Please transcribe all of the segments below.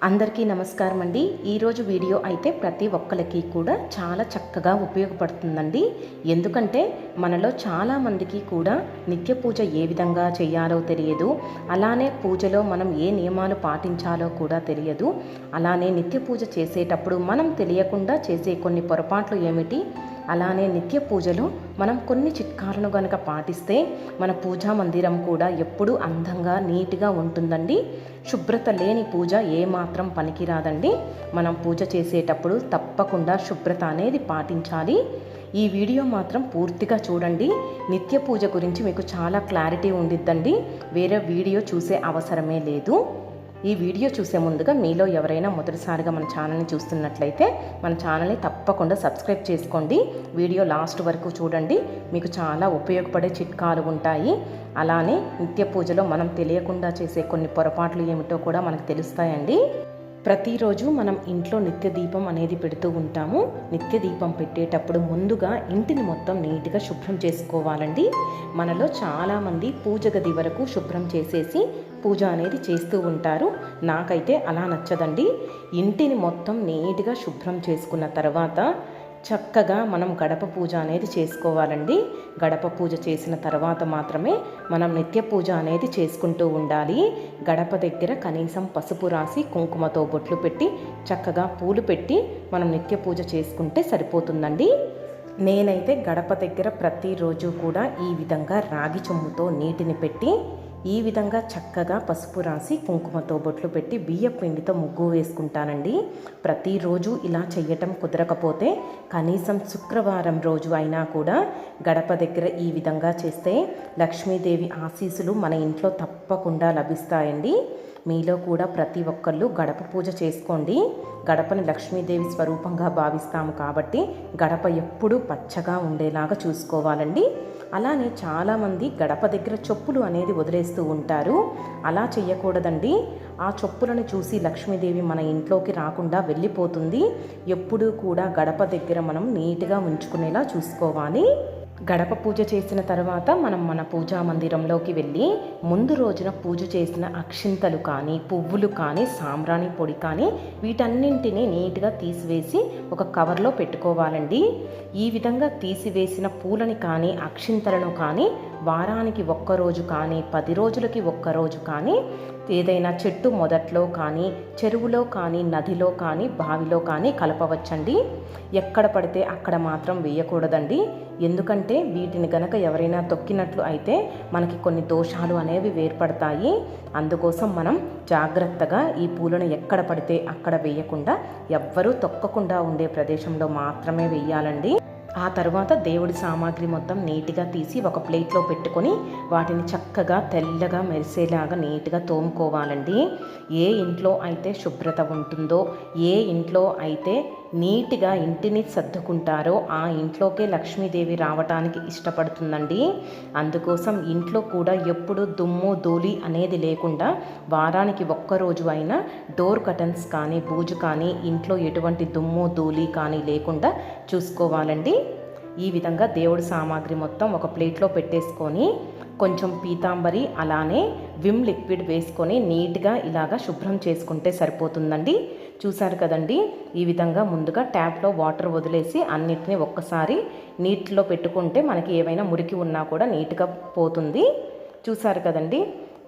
అందరికీ నమస్కారం అండి. ఈరోజు వీడియో అయితే ప్రతి ఒక్కరికి కూడా చాలా చక్కగా ఉపయోగపడుతుందండి. ఎందుకంటే మనలో చాలామందికి కూడా నిత్య పూజ ఏ విధంగా చేయాలో తెలియదు. అలానే పూజలో మనం ఏ నియమాలు పాటించాలో కూడా తెలియదు. అలానే నిత్య పూజ చేసేటప్పుడు మనం తెలియకుండా చేసే కొన్ని పొరపాట్లు ఏమిటి, అలానే నిత్య పూజలో మనం కొన్ని చిట్కాలను కనుక పాటిస్తే మన పూజా మందిరం కూడా ఎప్పుడూ అందంగా నీట్గా ఉంటుందండి. శుభ్రత లేని పూజ ఏమాత్రం పనికిరాదండి. మనం పూజ చేసేటప్పుడు తప్పకుండా శుభ్రత అనేది పాటించాలి. ఈ వీడియో మాత్రం పూర్తిగా చూడండి. నిత్య పూజ గురించి మీకు చాలా క్లారిటీ ఉండిద్దండి. వేరే వీడియో చూసే అవసరమే లేదు. ఈ వీడియో చూసే ముందుగా మీలో ఎవరైనా మొదటిసారిగా మన ఛానల్ని చూస్తున్నట్లయితే మన ఛానల్ని తప్పకుండా సబ్స్క్రైబ్ చేసుకోండి. వీడియో లాస్ట్ వరకు చూడండి. మీకు చాలా ఉపయోగపడే చిట్కాలు ఉంటాయి. అలానే నిత్య పూజలో మనం తెలియకుండా చేసే కొన్ని పొరపాట్లు ఏమిటో కూడా మనకు తెలుస్తాయండి. ప్రతిరోజు మనం ఇంట్లో నిత్య దీపం అనేది పెడుతూ ఉంటాము. నిత్య దీపం పెట్టేటప్పుడు ముందుగా ఇంటిని మొత్తం నీట్గా శుభ్రం చేసుకోవాలండి. మనలో చాలామంది పూజ గది వరకు శుభ్రం చేసేసి పూజ అనేది చేస్తూ ఉంటారు. నాకైతే అలా నచ్చదండి. ఇంటిని మొత్తం నీట్గా శుభ్రం చేసుకున్న తర్వాత చక్కగా మనం గడప పూజ అనేది చేసుకోవాలండి. గడప పూజ చేసిన తర్వాత మాత్రమే మనం నిత్య పూజ అనేది చేసుకుంటూ ఉండాలి. గడప దగ్గర కనీసం పసుపు రాసి కుంకుమతో బొట్లు పెట్టి చక్కగా పూలు పెట్టి మనం నిత్య పూజ చేసుకుంటే సరిపోతుందండి. నేనైతే గడప దగ్గర ప్రతిరోజు కూడా ఈ విధంగా రాగి చెంబుతో నీటిని పెట్టి ఈ విధంగా చక్కగా పసుపు రాసి కుంకుమతో బొట్లు పెట్టి బియ్యం పిండితో ముగ్గు వేసుకుంటానండి. ప్రతిరోజు ఇలా చేయటం కుదరకపోతే కనీసం శుక్రవారం రోజు అయినా కూడా గడప దగ్గర ఈ విధంగా చేస్తే లక్ష్మీదేవి ఆశీస్సులు మన ఇంట్లో తప్పకుండా లభిస్తాయండి. మీలో కూడా ప్రతి ఒక్కళ్ళు గడప పూజ చేసుకోండి. గడపని లక్ష్మీదేవి స్వరూపంగా భావిస్తాము కాబట్టి గడప ఎప్పుడూ పచ్చగా ఉండేలాగా చూసుకోవాలండి. అలానే చాలామంది గడప దగ్గర చెప్పులు అనేది వదిలేస్తూ ఉంటారు. అలా చెయ్యకూడదండి. ఆ చెప్పులను చూసి లక్ష్మీదేవి మన ఇంట్లోకి రాకుండా వెళ్ళిపోతుంది. ఎప్పుడూ కూడా గడప దగ్గర మనం నీట్గా ఉంచుకునేలా చూసుకోవాలి. గడప పూజ చేసిన తర్వాత మనం మన పూజా మందిరంలోకి వెళ్ళి ముందు రోజున పూజ చేసిన అక్షింతలు కానీ పువ్వులు కానీ సాంబ్రాణి పొడి కానీ వీటన్నింటినీ నీట్గా తీసివేసి ఒక కవర్లో పెట్టుకోవాలండి. ఈ విధంగా తీసివేసిన పూలని కానీ అక్షింతలను కానీ వారానికి ఒక్కరోజు కానీ 10 రోజులకి ఒక్కరోజు కానీ ఏదైనా చెట్టు మొదట్లో కానీ చెరువులో కానీ నదిలో కానీ బావిలో కానీ కలపవచ్చండి. ఎక్కడ పడితే అక్కడ మాత్రం వేయకూడదండి. ఎందుకంటే వీటిని గనక ఎవరైనా తొక్కినట్లు అయితే మనకి కొన్ని దోషాలు అనేవి ఏర్పడతాయి. అందుకోసం మనం జాగ్రత్తగా ఈ పూలను ఎక్కడ పడితే అక్కడ వేయకుండా ఎవ్వరూ తొక్కకుండా ఉండే ప్రదేశంలో మాత్రమే వేయాలండి. ఆ తర్వాత దేవుడి సామాగ్రి మొత్తం నీట్గా తీసి ఒక ప్లేట్లో పెట్టుకొని వాటిని చక్కగా తెల్లగా మెరిసేలాగా నీట్గా తోముకోవాలండి. ఏ ఇంట్లో అయితే శుభ్రత ఉంటుందో, ఏ ఇంట్లో అయితే నీట్గా ఇంటిని సర్దుకుంటారో ఆ ఇంట్లోకే లక్ష్మీదేవి రావటానికి ఇష్టపడుతుందండి. అందుకోసం ఇంట్లో కూడా ఎప్పుడు దుమ్ము ధూళి అనేది లేకుండా వారానికి ఒక్కరోజు అయినా డోర్ కర్టన్స్ కానీ బూజు కానీ ఇంట్లో ఎటువంటి దుమ్ము ధూళి కానీ లేకుండా చూసుకోవాలండి. ఈ విధంగా దేవుడి సామాగ్రి మొత్తం ఒక ప్లేట్లో పెట్టేసుకొని కొంచెం పీతాంబరి అలానే విమ్ లిక్విడ్ వేసుకొని నీట్గా ఇలాగా శుభ్రం చేసుకుంటే సరిపోతుందండి. చూసారు కదండి. ఈ విధంగా ముందుగా ట్యాప్లో వాటర్ వదిలేసి అన్నిటినీ ఒక్కసారి నీటిలో పెట్టుకుంటే మనకి ఏమైనా మురికి ఉన్నా కూడా నీట్గా పోతుంది. చూసారు కదండి.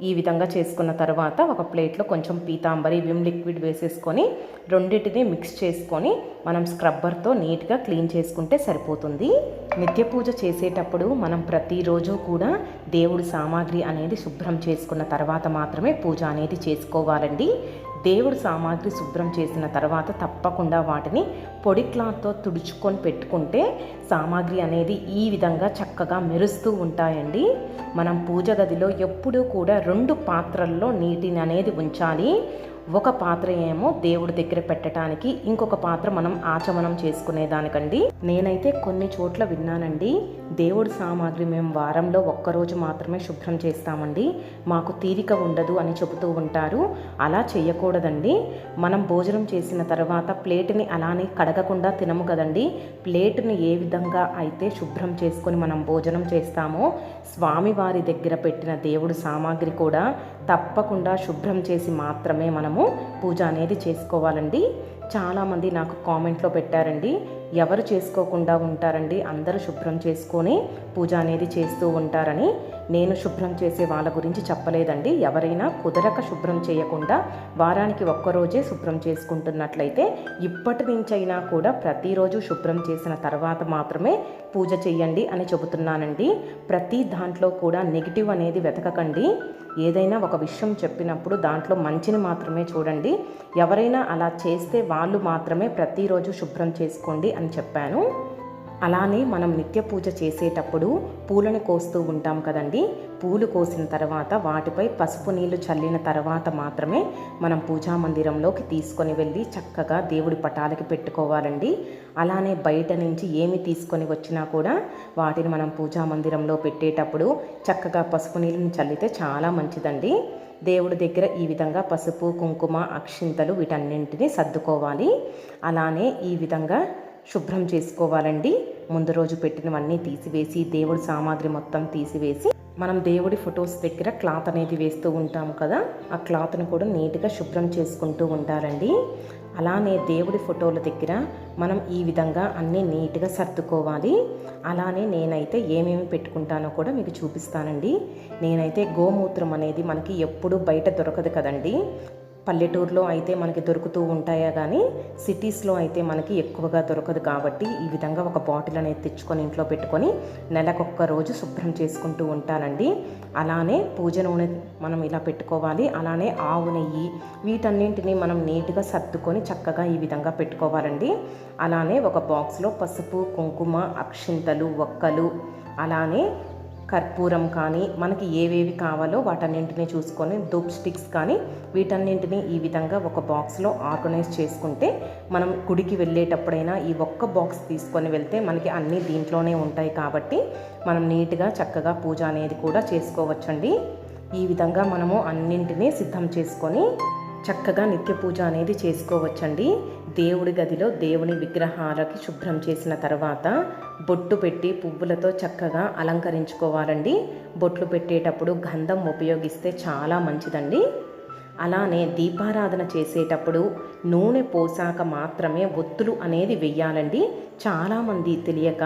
ఈ విధంగా చేసుకున్న తర్వాత ఒక ప్లేట్లో కొంచెం పీతాంబరి విమ్ లిక్విడ్ వేసేసుకొని రెండింటిని మిక్స్ చేసుకొని మనం స్క్రబ్బర్తో నీట్గా క్లీన్ చేసుకుంటే సరిపోతుంది. నిత్య పూజ చేసేటప్పుడు మనం ప్రతిరోజు కూడా దేవుడి సామాగ్రి అనేది శుభ్రం చేసుకున్న తర్వాత మాత్రమే పూజ అనేది చేసుకోవాలండి. దేవుడి సామాగ్రి శుభ్రం చేసిన తర్వాత తప్పకుండా వాటిని పొడి క్లాత్తో తుడుచుకొని పెట్టుకుంటే సామాగ్రి అనేది ఈ విధంగా చక్కగా మెరుస్తూ ఉంటాయండి. మనం పూజ గదిలో ఎప్పుడూ కూడా 2 పాత్రల్లో నీటిని అనేది ఉంచాలి. ఒక పాత్ర ఏమో దేవుడి దగ్గర పెట్టడానికి, ఇంకొక పాత్ర మనం ఆచమనం చేసుకునేదానికండి. నేనైతే కొన్ని చోట్ల విన్నానండి, దేవుడి సామాగ్రి మేము వారంలో ఒక్కరోజు మాత్రమే శుభ్రం చేస్తామండి, మాకు తీరిక ఉండదు అని చెబుతూ ఉంటారు. అలా చేయకూడదండి. మనం భోజనం చేసిన తర్వాత ప్లేట్ని అలానే కడగకుండా తినము కదండి. ప్లేట్ని ఏ విధంగా అయితే శుభ్రం చేసుకొని మనం భోజనం చేస్తామో, స్వామివారి దగ్గర పెట్టిన దేవుడి సామాగ్రి కూడా తప్పకుండా శుభ్రం చేసి మాత్రమే మనము పూజ అనేది చేసుకోవాలండి. చాలామంది నాకు కామెంట్లో పెట్టారండి, ఎవరు చేసుకోకుండా ఉంటారండి, అందరూ శుభ్రం చేసుకొని పూజ అనేది చేస్తూ ఉంటారని. నేను శుభ్రం చేసే వాళ్ళ గురించి చెప్పలేదండి. ఎవరైనా కుదరక శుభ్రం చేయకుండా వారానికి ఒక్కరోజే శుభ్రం చేసుకుంటున్నట్లయితే ఇప్పటి నుంచైనా కూడా ప్రతిరోజు శుభ్రం చేసిన తర్వాత మాత్రమే పూజ చేయండి అని చెబుతున్నానండి. ప్రతి దాంట్లో కూడా నెగిటివ్ అనేది వెతకకండి. ఏదైనా ఒక విషయం చెప్పినప్పుడు దాంట్లో మంచిని మాత్రమే చూడండి. ఎవరైనా అలా చేస్తే వాళ్ళు మాత్రమే ప్రతిరోజు శుభ్రం చేసుకోండి అని చెప్పాను. అలానే మనం నిత్య పూజ చేసేటప్పుడు పూలను కోస్తూ ఉంటాం కదండి. పూలు కోసిన తర్వాత వాటిపై పసుపు నీళ్లు చల్లిన తర్వాత మాత్రమే మనం పూజా మందిరంలోకి తీసుకొని వెళ్ళి చక్కగా దేవుడి పటాలకి పెట్టుకోవాలండి. అలానే బయట నుంచి ఏమి తీసుకొని వచ్చినా కూడా వాటిని మనం పూజా మందిరంలో పెట్టేటప్పుడు చక్కగా పసుపు నీళ్ళని చల్లితే చాలా మంచిదండి. దేవుడి దగ్గర ఈ విధంగా పసుపు, కుంకుమ, అక్షింతలు వీటన్నింటినీ సర్దుకోవాలి. అలానే ఈ విధంగా శుభ్రం చేసుకోవాలండి. ముందు రోజు పెట్టినవన్నీ తీసివేసి దేవుడి సామాగ్రి మొత్తం తీసివేసి మనం దేవుడి ఫొటోస్ దగ్గర క్లాత్ అనేది వేస్తూ ఉంటాం కదా, ఆ క్లాత్ను కూడా నీట్గా శుభ్రం చేసుకుంటూ ఉండాలండి. అలానే దేవుడి ఫోటోల దగ్గర మనం ఈ విధంగా అన్నీ నీట్గా సర్దుకోవాలి. అలానే నేనైతే ఏమేమి పెట్టుకుంటానో కూడా మీకు చూపిస్తానండి. నేనైతే గోమూత్రం అనేది మనకి ఎప్పుడు బయట దొరకదు కదండి. పల్లెటూరులో అయితే మనకి దొరుకుతూ ఉంటాయా కానీ సిటీస్లో అయితే మనకి ఎక్కువగా దొరకదు. కాబట్టి ఈ విధంగా ఒక బాటిల్ అనేది తెచ్చుకొని ఇంట్లో పెట్టుకొని నెలకొక్క రోజు శుభ్రం చేసుకుంటూ ఉంటానండి. అలానే పూజ నూనె మనం ఇలా పెట్టుకోవాలి. అలానే ఆవు నెయ్యి వీటన్నింటినీ మనం నీట్గా సర్దుకొని చక్కగా ఈ విధంగా పెట్టుకోవాలండి. అలానే ఒక బాక్స్లో పసుపు, కుంకుమ, అక్షింతలు, ఒక్కలు, అలానే కర్పూరం కానీ మనకి ఏవేవి కావాలో వాటన్నింటినీ చూసుకొని ధూప్ స్టిక్స్ కానీ వీటన్నింటినీ ఈ విధంగా ఒక బాక్స్లో ఆర్గనైజ్ చేసుకుంటే మనం గుడికి వెళ్ళేటప్పుడైనా ఈ ఒక్క బాక్స్ తీసుకొని వెళ్తే మనకి అన్నీ దీంట్లోనే ఉంటాయి. కాబట్టి మనం నీట్గా చక్కగా పూజ అనేది కూడా చేసుకోవచ్చండి. ఈ విధంగా మనము అన్నింటినీ సిద్ధం చేసుకొని చక్కగా నిత్య పూజ అనేది చేసుకోవచ్చండి. దేవుడి గదిలో దేవుని విగ్రహాలకి శుభ్రం చేసిన తర్వాత బొట్టు పెట్టి పువ్వులతో చక్కగా అలంకరించుకోవాలండి. బొట్లు పెట్టేటప్పుడు గంధం ఉపయోగిస్తే చాలా మంచిదండి. అలానే దీపారాధన చేసేటప్పుడు నూనె పోసాక మాత్రమే ఒత్తులు అనేది వెయ్యాలండి. చాలామంది తెలియక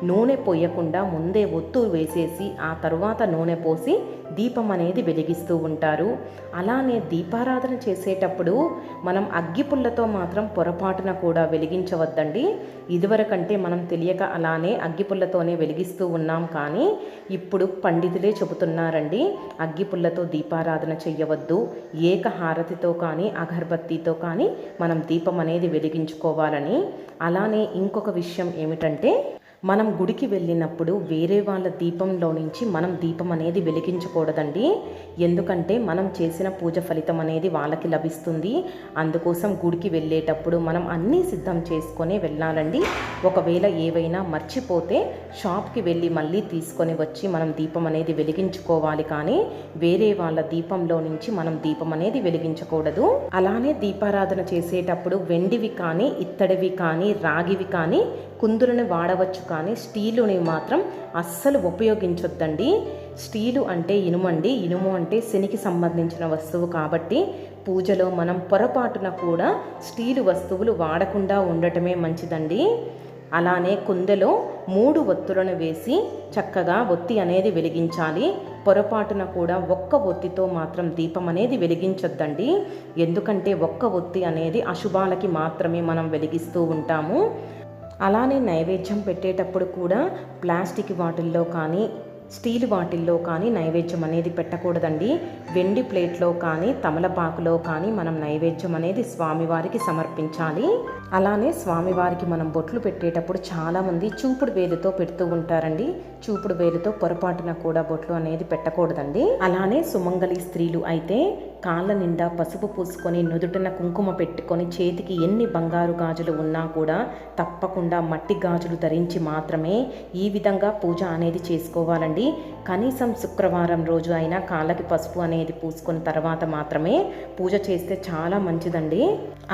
నూనె పోయకుండా ముందే ఒత్తు వేసేసి ఆ తరువాత నూనె పోసి దీపం అనేది వెలిగిస్తూ ఉంటారు. అలానే దీపారాధన చేసేటప్పుడు మనం అగ్గిపుల్లతో మాత్రం పొరపాటున కూడా వెలిగించవద్దండి. ఇదివరకంటే మనం తెలియక అలానే అగ్గిపుల్లతోనే వెలిగిస్తూ ఉన్నాం. కానీ ఇప్పుడు పండితులే చెబుతున్నారండి, అగ్గిపుల్లతో దీపారాధన చెయ్యవద్దు, ఏకహారతితో కానీ అగరబత్తితో కానీ మనం దీపం అనేది వెలిగించుకోవాలని. అలానే ఇంకొక విషయం ఏమిటంటే, మనం గుడికి వెళ్ళినప్పుడు వేరే వాళ్ళ దీపంలో నుంచి మనం దీపం అనేది వెలిగించకూడదండి. ఎందుకంటే మనం చేసిన పూజ ఫలితం అనేది వాళ్ళకి లభిస్తుంది. అందుకోసం గుడికి వెళ్ళేటప్పుడు మనం అన్నీ సిద్ధం చేసుకొని వెళ్ళాలండి. ఒకవేళ ఏవైనా మర్చిపోతే షాప్కి వెళ్ళి మళ్ళీ తీసుకొని వచ్చి మనం దీపం అనేది వెలిగించుకోవాలి. కానీ వేరే వాళ్ళ దీపంలో నుంచి మనం దీపం అనేది వెలిగించకూడదు. అలానే దీపారాధన చేసేటప్పుడు వెండివి కానీ, ఇత్తడివి కానీ, రాగివి కానీ, కుందులను వాడవచ్చు. కానీ స్టీలుని మాత్రం అస్సలు ఉపయోగించొద్దండి. స్టీలు అంటే ఇనుమండి. ఇనుము అంటే శనికి సంబంధించిన వస్తువు కాబట్టి పూజలో మనం పొరపాటున కూడా స్టీలు వస్తువులు వాడకుండా ఉండటమే మంచిదండి. అలానే కుందెలో 3 ఒత్తులను వేసి చక్కగా ఒత్తి అనేది వెలిగించాలి. పొరపాటున కూడా ఒక్క ఒత్తితో మాత్రం దీపం అనేది వెలిగించొద్దండి. ఎందుకంటే ఒక్క ఒత్తి అనేది అశుభాలకి మాత్రమే మనం వెలిగిస్తూ ఉంటాము. అలానే నైవేద్యం పెట్టేటప్పుడు కూడా ప్లాస్టిక్ వాటిల్లో కానీ స్టీల్ వాటిల్లో కానీ నైవేద్యం అనేది పెట్టకూడదండి. వెండి ప్లేట్లో కానీ తమలపాకులో కానీ మనం నైవేద్యం అనేది స్వామివారికి సమర్పించాలి. అలానే స్వామివారికి మనం బొట్లు పెట్టేటప్పుడు చాలామంది చూపుడు వేలుతో పెడుతూ ఉంటారండి. చూపుడు వేలుతో పొరపాటున కూడా బొట్లు అనేది పెట్టకూడదండి. అలానే సుమంగళి స్త్రీలు అయితే కాళ్ళ నిండా పసుపు పూసుకొని నుదుటిన కుంకుమ పెట్టుకొని చేతికి ఎన్ని బంగారు గాజులు ఉన్నా కూడా తప్పకుండా మట్టి గాజులు ధరించి మాత్రమే ఈ విధంగా పూజ అనేది చేసుకోవాలండి. కనీసం శుక్రవారం రోజు అయినా కాళ్ళకి పసుపు అనేది పూసుకున్న తర్వాత మాత్రమే పూజ చేస్తే చాలా మంచిదండి.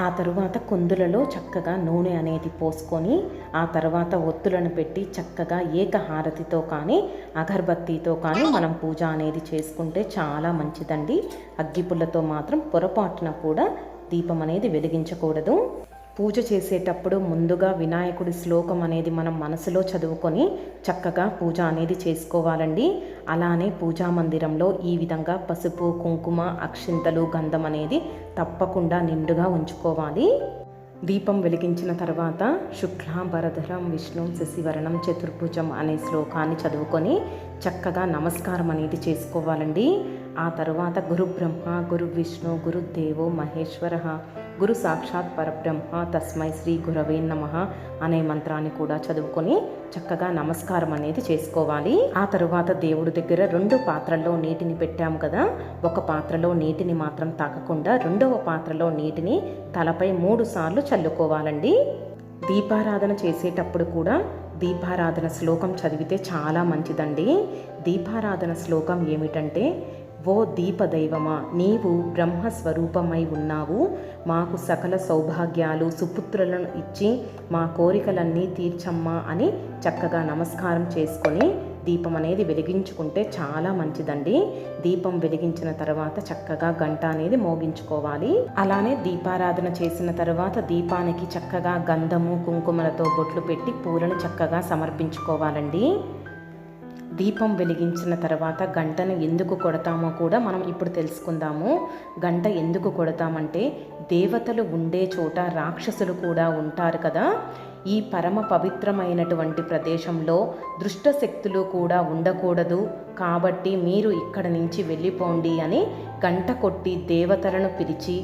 ఆ తరువాత కుందులలో చక్కగా నూనె అనేది పోసుకొని ఆ తర్వాత ఒత్తులను పెట్టి చక్కగా ఏకహారతితో కానీ అగరబత్తితో కానీ మనం పూజ అనేది చేసుకుంటే చాలా మంచిదండి. అగ్గిపుల్లతో మాత్రం పొరపాటున కూడా దీపం అనేది వెలిగించకూడదు. పూజ చేసేటప్పుడు ముందుగా వినాయకుడి శ్లోకం అనేది మనం మనసులో చదువుకొని చక్కగా పూజ అనేది చేసుకోవాలండి. అలానే పూజా మందిరంలో ఈ విధంగా పసుపు, కుంకుమ, అక్షింతలు, గంధం అనేది తప్పకుండా నిండుగా ఉంచుకోవాలి. దీపం వెలిగించిన తర్వాత శుక్లాంబరధరం విష్ణుం శశివరణం చతుర్భుజం అనే శ్లోకాన్ని చదువుకొని చక్కగా నమస్కారం అనేది చేసుకోవాలండి. ఆ తర్వాత గురు బ్రహ్మ గురు విష్ణు గురుదేవో మహేశ్వర గురు సాక్షాత్ పరబ్రహ్మ తస్మై శ్రీ గురవే నమః అనే మంత్రాన్ని కూడా చదువుకొని చక్కగా నమస్కారం అనేది చేసుకోవాలి. ఆ తరువాత దేవుడి దగ్గర 2 పాత్రల్లో నీటిని పెట్టాము కదా, ఒక పాత్రలో నీటిని మాత్రం తాకకుండా రెండవ పాత్రలో నీటిని తలపై 3 సార్లు చల్లుకోవాలండి. దీపారాధన చేసేటప్పుడు కూడా దీపారాధన శ్లోకం చదివితే చాలా మంచిదండి. దీపారాధన శ్లోకం ఏమిటంటే, ఓ దీపదైవమా, నీవు బ్రహ్మస్వరూపమై ఉన్నావు, మాకు సకల సౌభాగ్యాలు సుపుత్రులను ఇచ్చి మా కోరికలన్నీ తీర్చమ్మా అని చక్కగా నమస్కారం చేసుకొని దీపం అనేది వెలిగించుకుంటే చాలా మంచిదండి. దీపం వెలిగించిన తర్వాత చక్కగా గంట అనేది మోగించుకోవాలి. అలానే దీపారాధన చేసిన తర్వాత దీపానికి చక్కగా గంధము కుంకుమలతో బొట్లు పెట్టి పూలను చక్కగా సమర్పించుకోవాలండి. దీపం వెలిగించిన తర్వాత గంటను ఎందుకు కొడతామో కూడా మనం ఇప్పుడు తెలుసుకుందాము. గంట ఎందుకు కొడతామంటే, దేవతలు ఉండే చోట రాక్షసులు కూడా ఉంటారు కదా, ఈ పరమ పవిత్రమైనటువంటి ప్రదేశంలో దుష్ట శక్తులు కూడా ఉండకూడదు, కాబట్టి మీరు ఇక్కడ నుంచి వెళ్ళిపోండి అని గంట కొట్టి దేవతలను పిలిచి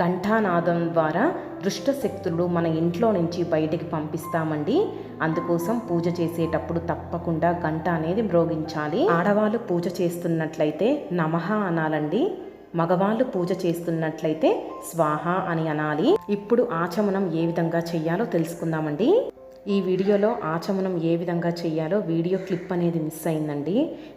ఘంటానాదం ద్వారా దుష్ట శక్తులు మన ఇంట్లో నుంచి బయటికి పంపిస్తామండి. అందుకోసం పూజ చేసేటప్పుడు తప్పకుండా గంట అనేది మ్రోగించాలి. ఆడవాళ్ళు పూజ చేస్తున్నట్లయితే నమః అనాలండి, మగవాళ్ళు పూజ చేస్తున్నట్లయితే స్వాహ అని అనాలి. ఇప్పుడు ఆచమనం ఏ విధంగా చెయ్యాలో తెలుసుకుందామండి. ఈ వీడియోలో ఆచమనం ఏ విధంగా చేయాలో వీడియో క్లిప్ అనేది మిస్ అయిందండి.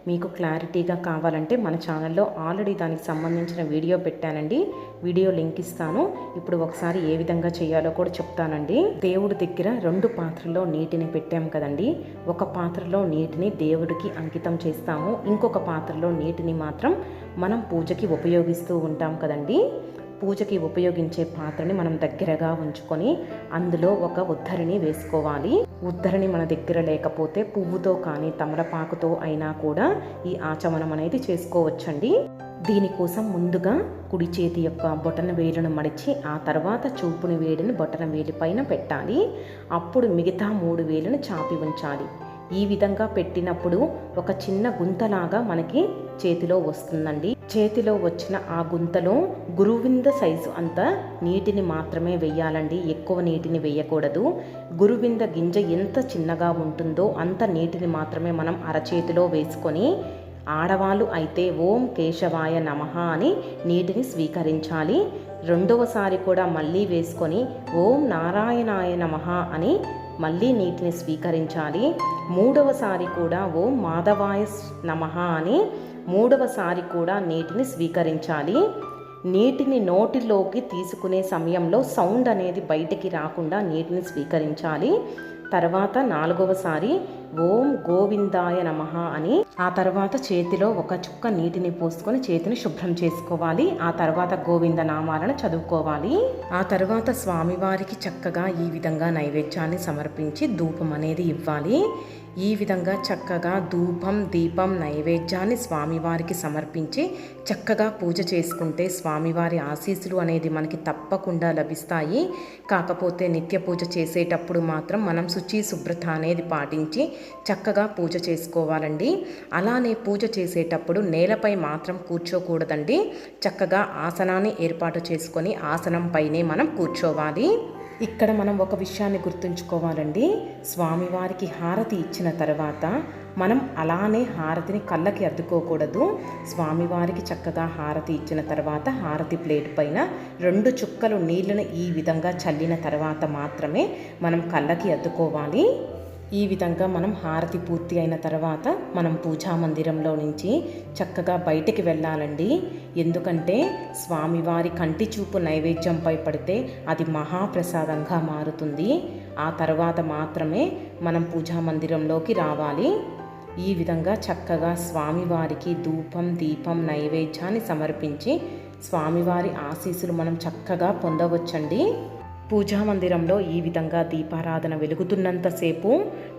మీకు క్లారిటీగా కావాలంటే మన ఛానల్లో ఆల్రెడీ దానికి సంబంధించిన వీడియో పెట్టానండి, వీడియో లింక్ ఇస్తాను. ఇప్పుడు ఒకసారి ఏ విధంగా చేయాలో కూడా చెప్తానండి. దేవుడి దగ్గర 2 పాత్రల్లో నీటిని పెట్టాం కదండి, ఒక పాత్రలో నీటిని దేవుడికి అంకితం చేస్తాము, ఇంకొక పాత్రలో నీటిని మాత్రం మనం పూజకి ఉపయోగిస్తూ ఉంటాం కదండి. పూజకి ఉపయోగించే పాత్రని మనం దగ్గరగా ఉంచుకొని అందులో ఒక ఉద్ధరిని వేసుకోవాలి. ఉద్ధరిని మన దగ్గర లేకపోతే పువ్వుతో కానీ తమలపాకుతో అయినా కూడా ఈ ఆచమనం అనేది చేసుకోవచ్చండి. దీనికోసం ముందుగా కుడి చేతి యొక్క బొటన వేలును మడిచి ఆ తర్వాత చూపుని వేలిని బొటన వేలి పైన పెట్టాలి. అప్పుడు మిగతా 3 వేలును చాపి ఉంచాలి. ఈ విధంగా పెట్టినప్పుడు ఒక చిన్న గుంతలాగా మనకి చేతిలో వస్తుందండి. చేతిలో వచ్చిన ఆ గుంతలో గురువింద సైజు అంత నీటిని మాత్రమే వేయాలండి, ఎక్కువ నీటిని వేయకూడదు. గురువింద గింజ ఎంత చిన్నగా ఉంటుందో అంత నీటిని మాత్రమే మనం అరచేతిలో వేసుకొని, ఆడవాళ్ళు అయితే ఓం కేశవాయ నమః అని నీటిని స్వీకరించాలి. రెండవసారి కూడా మళ్ళీ వేసుకొని ఓం నారాయణాయ నమః అని మళ్ళీ నీటిని స్వీకరించాలి. మూడవసారి కూడా ఓం మాధవాయ నమః అని మూడవసారి కూడా నీటిని స్వీకరించాలి. నీటిని నోటిలోకి తీసుకునే సమయంలో సౌండ్ అనేది బయటికి రాకుండా నీటిని స్వీకరించాలి. తర్వాత 4వసారి ఓం గోవిందాయ నమః అని ఆ తర్వాత చేతిలో ఒక చుక్క నీటిని పోసుకొని చేతిని శుభ్రం చేసుకోవాలి. ఆ తర్వాత గోవింద నామాలను చదువుకోవాలి. ఆ తర్వాత స్వామివారికి చక్కగా ఈ విధంగా నైవేద్యాన్ని సమర్పించి ధూపం అనేది ఇవ్వాలి. ఈ విధంగా చక్కగా ధూపం దీపం నైవేద్యాన్ని స్వామివారికి సమర్పించి చక్కగా పూజ చేసుకుంటే స్వామివారి ఆశీస్సులు అనేది మనకి తప్పకుండా లభిస్తాయి. కాకపోతే నిత్య పూజ చేసేటప్పుడు మాత్రం మనం శుచి శుభ్రత అనేది పాటించి చక్కగా పూజ చేసుకోవాలండి. అలానే పూజ చేసేటప్పుడు నేలపై మాత్రం కూర్చోకూడదండి. చక్కగా ఆసనాన్ని ఏర్పాటు చేసుకొని ఆసనం పైనే మనం కూర్చోవాలి. ఇక్కడ మనం ఒక విషయాన్ని గుర్తుంచుకోవాలండి. స్వామివారికి హారతి ఇచ్చిన తర్వాత మనం అలానే హారతిని కళ్ళకి అద్దుకోకూడదు. స్వామివారికి చక్కగా హారతి ఇచ్చిన తర్వాత హారతి ప్లేట్ పైన 2 చుక్కలు నీళ్ళను ఈ విధంగా చల్లిన తర్వాత మాత్రమే మనం కళ్ళకి అద్దుకోవాలి. ఈ విధంగా మనం హారతి పూర్తి అయిన తర్వాత మనం పూజా మందిరంలో నుంచి చక్కగా బయటికి వెళ్ళాలండి. ఎందుకంటే స్వామివారి కంటి చూపు నైవేద్యంపై పడితే అది మహాప్రసాదంగా మారుతుంది. ఆ తర్వాత మాత్రమే మనం పూజా మందిరంలోకి రావాలి. ఈ విధంగా చక్కగా స్వామివారికి ధూపం దీపం నైవేద్యాన్ని సమర్పించి స్వామివారి ఆశీస్సులు మనం చక్కగా పొందవచ్చండి. పూజా మందిరంలో ఈ విధంగా దీపారాధన వెలుగుతున్నంతసేపు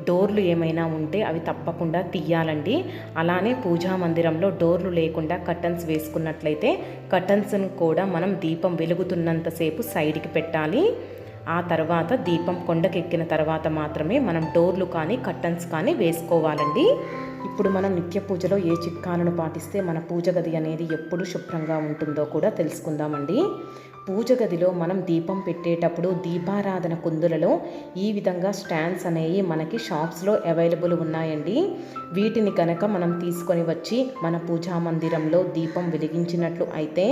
డోర్లు ఏమైనా ఉంటే అవి తప్పకుండా తీయాలండి. అలానే పూజా మందిరంలో డోర్లు లేకుండా కర్టన్స్ వేసుకున్నట్లయితే కర్టన్స్ను కూడా మనం దీపం వెలుగుతున్నంతసేపు సైడ్కి పెట్టాలి. ఆ తర్వాత దీపం కొండకెక్కిన తర్వాత మాత్రమే మనం డోర్లు కానీ కర్టన్స్ కానీ వేసుకోవాలండి. ఇప్పుడు మనం నిత్య పూజలో ఏ చిట్కాలను పాటిస్తే మన పూజ గది అనేది ఎప్పుడు శుభ్రంగా ఉంటుందో కూడా తెలుసుకుందామండి. పూజ గదిలో మనం దీపం పెట్టేటప్పుడు దీపారాధన కుందులలో ఈ విధంగా స్టాండ్స్ అనేవి మనకి షాప్స్లో అవైలబుల్ ఉన్నాయండి. వీటిని కనుక మనం తీసుకొని వచ్చి మన పూజా మందిరంలో దీపం వెలిగించినట్లు అయితే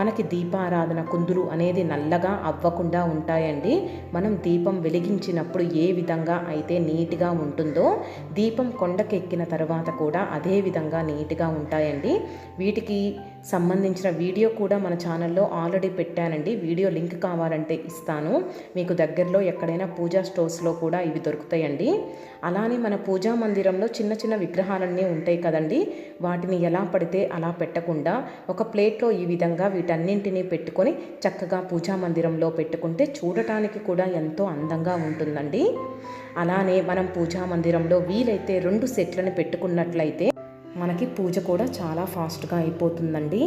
మనకి దీపారాధన కుందులు అనేది నల్లగా అవ్వకుండా ఉంటాయండి. మనం దీపం వెలిగించినప్పుడు ఏ విధంగా అయితే నీట్గా ఉంటుందో దీపం కొండకెక్కిన తర్వాత కూడా అదే విధంగా నీట్గా ఉంటాయండి. వీటికి సంబంధించిన వీడియో కూడా మన ఛానల్లో ఆల్రెడీ పెట్టానండి. వీడియో లింక్ కావాలంటే ఇస్తాను. మీకు దగ్గరలో ఎక్కడైనా పూజా స్టోర్స్లో కూడా ఇవి దొరుకుతాయండి. అలానే మన పూజా మందిరంలో చిన్న చిన్న విగ్రహాలన్నీ ఉంటాయి కదండి. వాటిని ఎలా పడితే అలా పెట్టకుండా ఒక ప్లేట్లో ఈ విధంగా వీటన్నింటినీ పెట్టుకొని చక్కగా పూజా మందిరంలో పెట్టుకుంటే చూడటానికి కూడా ఎంతో అందంగా ఉంటుందండి. అలానే మనం పూజా మందిరంలో వీలైతే 2 సెట్లను పెట్టుకున్నట్లయితే మనకి పూజ కూడా చాలా ఫాస్ట్గా అయిపోతుందండి.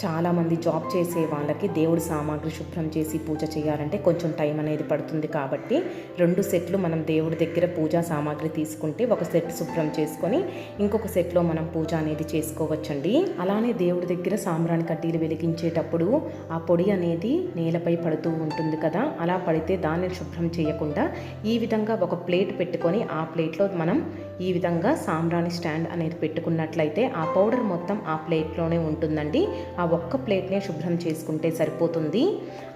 చాలామంది జాబ్ చేసే వాళ్ళకి దేవుడి సామాగ్రి శుభ్రం చేసి పూజ చేయాలంటే కొంచెం టైం అనేది పడుతుంది. కాబట్టి 2 సెట్లు మనం దేవుడి దగ్గర పూజా సామాగ్రి తీసుకుంటే ఒక సెట్ శుభ్రం చేసుకొని ఇంకొక సెట్లో మనం పూజ అనేది చేసుకోవచ్చండి. అలానే దేవుడి దగ్గర సాంబ్రాణి కడ్డీలు వెలిగించేటప్పుడు ఆ పొడి అనేది నేలపై పడుతూ ఉంటుంది కదా. అలా పడితే దాన్ని శుభ్రం చేయకుండా ఈ విధంగా ఒక ప్లేట్ పెట్టుకొని ఆ ప్లేట్లో మనం ఈ విధంగా సాంబ్రాణి స్టాండ్ అనేది పెట్టుకున్నట్లయితే ఆ పౌడర్ మొత్తం ఆ ప్లేట్లోనే ఉంటుందండి. ఆ ఒక్క ప్లేట్నే శుభ్రం చేసుకుంటే సరిపోతుంది.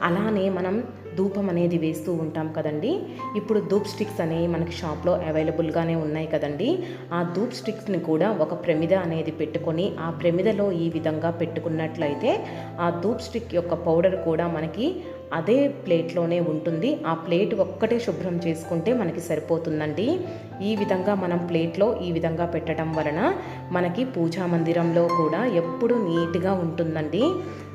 అలానే మనం ధూపం అనేది వేస్తూ ఉంటాం కదండి. ఇప్పుడు ధూప్ స్టిక్స్ అనేవి మనకి షాప్లో అవైలబుల్గానే ఉన్నాయి కదండి. ఆ ధూప్ స్టిక్స్ని కూడా ఒక ప్రమిద అనేది పెట్టుకొని ఆ ప్రమిదలో ఈ విధంగా పెట్టుకున్నట్లయితే ఆ ధూప్ స్టిక్ యొక్క పౌడర్ కూడా మనకి అదే ప్లేట్లోనే ఉంటుంది. ఆ ప్లేట్ ఒక్కటే శుభ్రం చేసుకుంటే మనకి సరిపోతుందండి. ఈ విధంగా మనం ప్లేట్లో ఈ విధంగా పెట్టడం వలన మనకి పూజా మందిరంలో కూడా ఎప్పుడు నీట్గా ఉంటుందండి.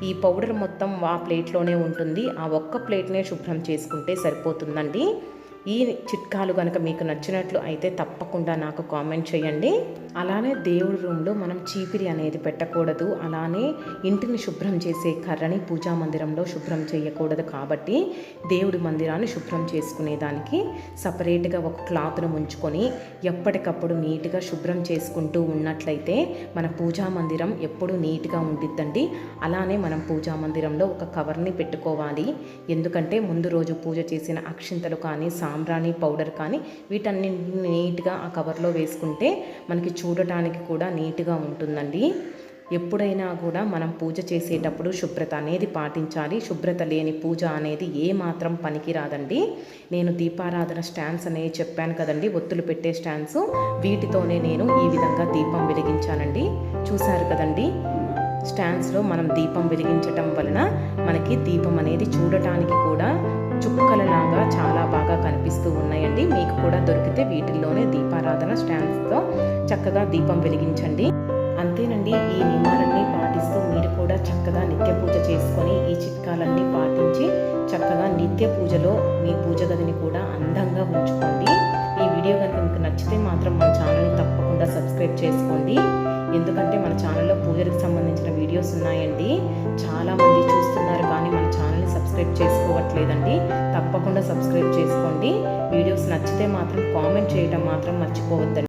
ఈ పౌడర్ మొత్తం ఆ ప్లేట్లోనే ఉంటుంది. ఆ ఒక్క ప్లేట్నే శుభ్రం చేసుకుంటే సరిపోతుందండి. ఈ చిట్కాలు కనుక మీకు నచ్చినట్లు అయితే తప్పకుండా నాకు కామెంట్ చేయండి. అలానే దేవుడి రూమ్లో మనం చీపిరి అనేది పెట్టకూడదు. అలానే ఇంటిని శుభ్రం చేసే కర్రని పూజా మందిరంలో శుభ్రం చేయకూడదు. కాబట్టి దేవుడి మందిరాన్ని శుభ్రం చేసుకునేదానికి సపరేట్గా ఒక క్లాత్ను ఉంచుకొని ఎప్పటికప్పుడు నీట్గా శుభ్రం చేసుకుంటూ ఉన్నట్లయితే మన పూజా మందిరం ఎప్పుడూ నీట్గా ఉండిద్దండి. అలానే మనం పూజా మందిరంలో ఒక కవర్ని పెట్టుకోవాలి. ఎందుకంటే ముందు రోజు పూజ చేసిన అక్షింతలు కానీ సాంబ్రాణి పౌడర్ కానీ వీటన్నింటిని నీట్గా ఆ కవర్లో వేసుకుంటే మనకి చూడటానికి కూడా నీట్గా ఉంటుందండి. ఎప్పుడైనా కూడా మనం పూజ చేసేటప్పుడు శుభ్రత అనేది పాటించాలి. శుభ్రత లేని పూజ అనేది ఏ మాత్రం పనికిరాదండి. నేను దీపారాధన స్టాండ్స్ అనేవి చెప్పాను కదండి, ఒత్తులు పెట్టే స్టాండ్స్, వీటితోనే నేను ఈ విధంగా దీపం వెలిగించానండి. చూశారు కదండి. స్టాండ్స్లో మనం దీపం వెలిగించటం వలన మనకి దీపం అనేది చూడటానికి కూడా చుక్కలలాగా చాలా బాగా కనిపిస్తూ ఉన్నాయండి. మీకు కూడా దొరికితే వీటిల్లోనే దీపారాధన స్టాండ్స్తో చక్కగా దీపం వెలిగించండి. అంతేనండి. ఈ నియమాలన్నీ పాటిస్తూ మీరు కూడా చక్కగా నిత్య పూజ చేసుకొని ఈ చిట్కాలన్నీ పాటించి చక్కగా నిత్య పూజలో మీ పూజ గదిని కూడా అందంగా ఉంచుకోండి. ఈ వీడియో కనుక మీకు నచ్చితే మాత్రం మన ఛానల్ని తప్పకుండా సబ్స్క్రైబ్ చేసుకోండి. ఎందుకంటే మన ఛానల్లో పూజలకు సంబంధించిన వీడియోస్ ఉన్నాయండి. చాలామంది చూస్తున్నారు కానీ మన ఛానల్ని సబ్స్క్రైబ్ చేసుకోవట్లేదండి. తప్పకుండా సబ్స్క్రైబ్ చేసుకోండి. వీడియోస్ నచ్చితే మాత్రం కామెంట్ చేయడం మాత్రం మర్చిపోవద్దండి.